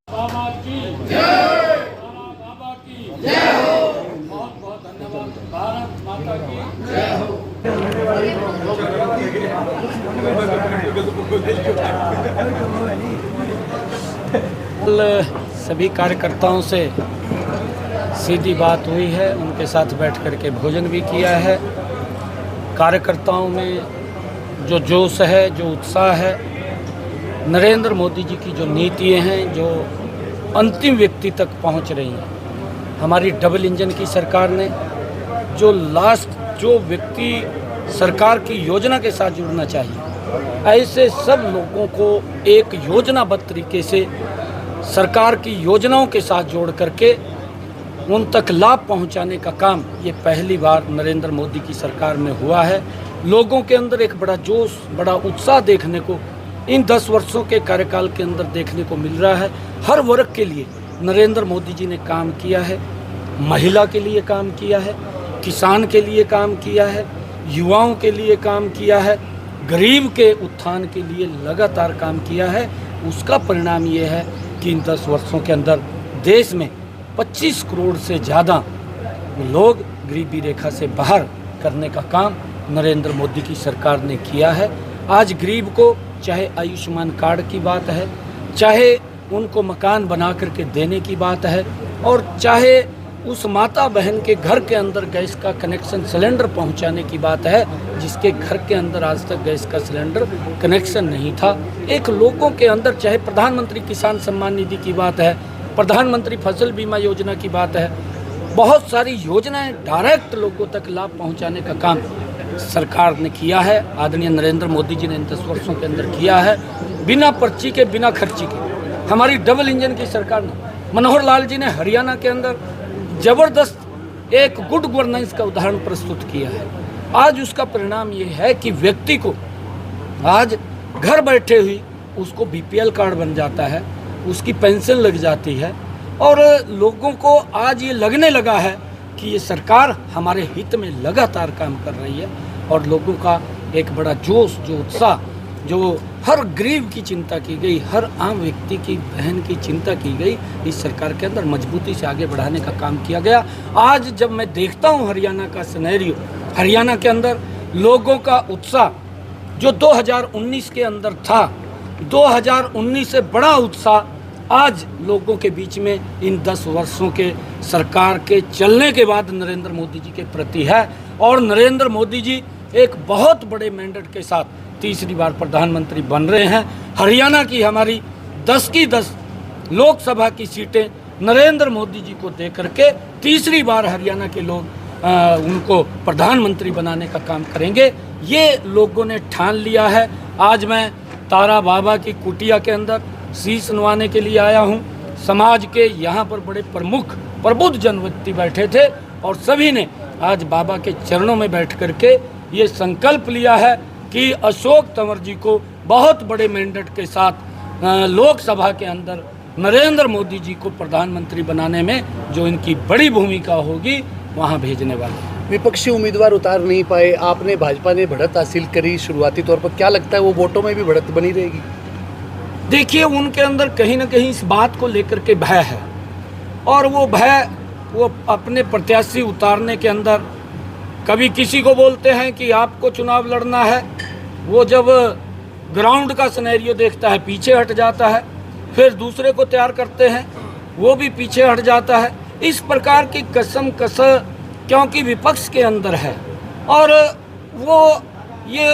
बाबा की जय, बाबा की जय हो। बहुत बहुत धन्यवाद। भारत माता की जय हो। सभी कार्यकर्ताओं से सीधी बात हुई है, उनके साथ बैठ कर के भोजन भी किया है। कार्यकर्ताओं में जो जोश है, जो उत्साह है, नरेंद्र मोदी जी की जो नीतियाँ हैं जो अंतिम व्यक्ति तक पहुंच रही हैं। हमारी डबल इंजन की सरकार ने जो जो व्यक्ति सरकार की योजना के साथ जुड़ना चाहिए, ऐसे सब लोगों को एक योजनाबद्ध तरीके से सरकार की योजनाओं के साथ जोड़ करके उन तक लाभ पहुंचाने का काम ये पहली बार नरेंद्र मोदी की सरकार में हुआ है। लोगों के अंदर एक बड़ा जोश, बड़ा उत्साह देखने को इन 10 वर्षों के कार्यकाल के अंदर देखने को मिल रहा है। हर वर्ग के लिए नरेंद्र मोदी जी ने काम किया है। महिला के लिए काम किया है, किसान के लिए काम किया है, युवाओं के लिए काम किया है, गरीब के उत्थान के लिए लगातार काम किया है। उसका परिणाम ये है कि इन 10 वर्षों के अंदर देश में 25 करोड़ से ज़्यादा लोग गरीबी रेखा से बाहर करने का काम नरेंद्र मोदी की सरकार ने किया है। आज गरीब को चाहे आयुष्मान कार्ड की बात है, चाहे उनको मकान बना करके देने की बात है, और चाहे उस माता बहन के घर के अंदर गैस का कनेक्शन सिलेंडर पहुंचाने की बात है, जिसके घर के अंदर आज तक गैस का सिलेंडर कनेक्शन नहीं था। एक लोगों के अंदर चाहे प्रधानमंत्री किसान सम्मान निधि की बात है, प्रधानमंत्री फसल बीमा योजना की बात है, बहुत सारी योजनाएं डायरेक्ट लोगों तक लाभ पहुंचाने का काम सरकार ने किया है। आदरणीय नरेंद्र मोदी जी ने इन 10 वर्षों के अंदर किया है, बिना पर्ची के, बिना खर्ची के। हमारी डबल इंजन की सरकार ने, मनोहर लाल जी ने हरियाणा के अंदर जबरदस्त एक गुड गवर्नेंस का उदाहरण प्रस्तुत किया है। आज उसका परिणाम ये है कि व्यक्ति को आज घर बैठे हुई उसको बीपीएल कार्ड बन जाता है, उसकी पेंशन लग जाती है, और लोगों को आज ये लगने लगा है कि ये सरकार हमारे हित में लगातार काम कर रही है। और लोगों का एक बड़ा जोश, जो उत्साह, जो हर गरीब की चिंता की गई, हर आम व्यक्ति की बहन की चिंता की गई, इस सरकार के अंदर मजबूती से आगे बढ़ाने का काम किया गया। आज जब मैं देखता हूँ हरियाणा का सिनेरियो, हरियाणा के अंदर लोगों का उत्साह जो 2019 के अंदर था, 2019 से बड़ा उत्साह आज लोगों के बीच में इन 10 वर्षों के सरकार के चलने के बाद नरेंद्र मोदी जी के प्रति है। और नरेंद्र मोदी जी एक बहुत बड़े मैंडेट के साथ तीसरी बार प्रधानमंत्री बन रहे हैं। हरियाणा की हमारी 10 की 10 लोकसभा की सीटें नरेंद्र मोदी जी को दे करके तीसरी बार हरियाणा के लोग उनको प्रधानमंत्री बनाने का काम करेंगे, ये लोगों ने ठान लिया है। आज मैं तारा बाबा की कुटिया के अंदर शीश नवाने के लिए आया हूँ। समाज के यहाँ पर बड़े प्रमुख प्रबुद्ध जन व्यक्ति बैठे थे, और सभी ने आज बाबा के चरणों में बैठ करके ये संकल्प लिया है कि अशोक तंवर जी को बहुत बड़े मैंडेट के साथ लोकसभा के अंदर नरेंद्र मोदी जी को प्रधानमंत्री बनाने में जो इनकी बड़ी भूमिका होगी, वहाँ भेजने वाले। विपक्षी उम्मीदवार उतार नहीं पाए, आपने भाजपा ने बढ़त हासिल करी शुरुआती तौर पर, क्या लगता है वो वोटों में भी बढ़त बनी रहेगी? देखिए, उनके अंदर कहीं ना कहीं इस बात को लेकर के भय है, और वो भय वो अपने प्रत्याशी उतारने के अंदर कभी किसी को बोलते हैं कि आपको चुनाव लड़ना है, वो जब ग्राउंड का सिनेरियो देखता है पीछे हट जाता है, फिर दूसरे को तैयार करते हैं वो भी पीछे हट जाता है। इस प्रकार की कसम क्योंकि विपक्ष के अंदर है, और वो ये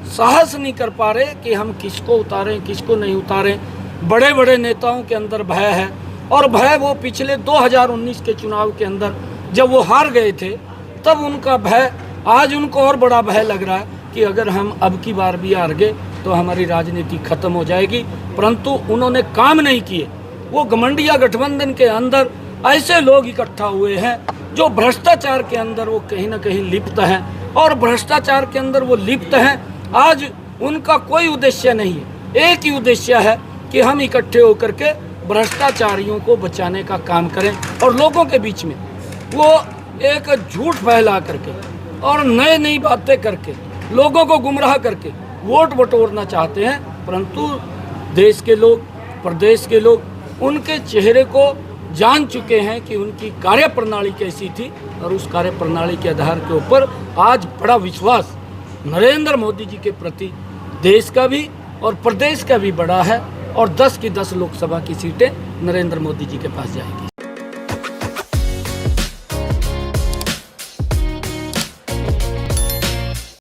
साहस नहीं कर पा रहे कि हम किसको उतारें किसको नहीं उतारें। बड़े बड़े नेताओं के अंदर भय है, और भय वो पिछले 2019 के चुनाव के अंदर जब वो हार गए थे तब उनका भय, आज उनको और बड़ा भय लग रहा है कि अगर हम अब की बार भी हार गए तो हमारी राजनीति खत्म हो जाएगी। परंतु उन्होंने काम नहीं किए। वो घमंडिया गठबंधन के अंदर ऐसे लोग इकट्ठा हुए हैं जो भ्रष्टाचार के अंदर वो कहीं ना कहीं लिप्त हैं, और भ्रष्टाचार के अंदर वो लिप्त हैं। आज उनका कोई उद्देश्य नहीं है, एक ही उद्देश्य है कि हम इकट्ठे होकर के भ्रष्टाचारियों को बचाने का काम करें और लोगों के बीच में वो एक झूठ फैला करके और नई नई बातें करके लोगों को गुमराह करके वोट बटोरना चाहते हैं, परंतु देश के लोग, प्रदेश के लोग उनके चेहरे को जान चुके हैं कि उनकी कार्यप्रणाली कैसी थी और उस कार्यप्रणाली के आधार के ऊपर आज बड़ा विश्वास नरेंद्र मोदी जी के प्रति देश का भी और प्रदेश का भी बड़ा है और 10 की 10 लोकसभा की सीटें नरेंद्र मोदी जी के पास जाएगी।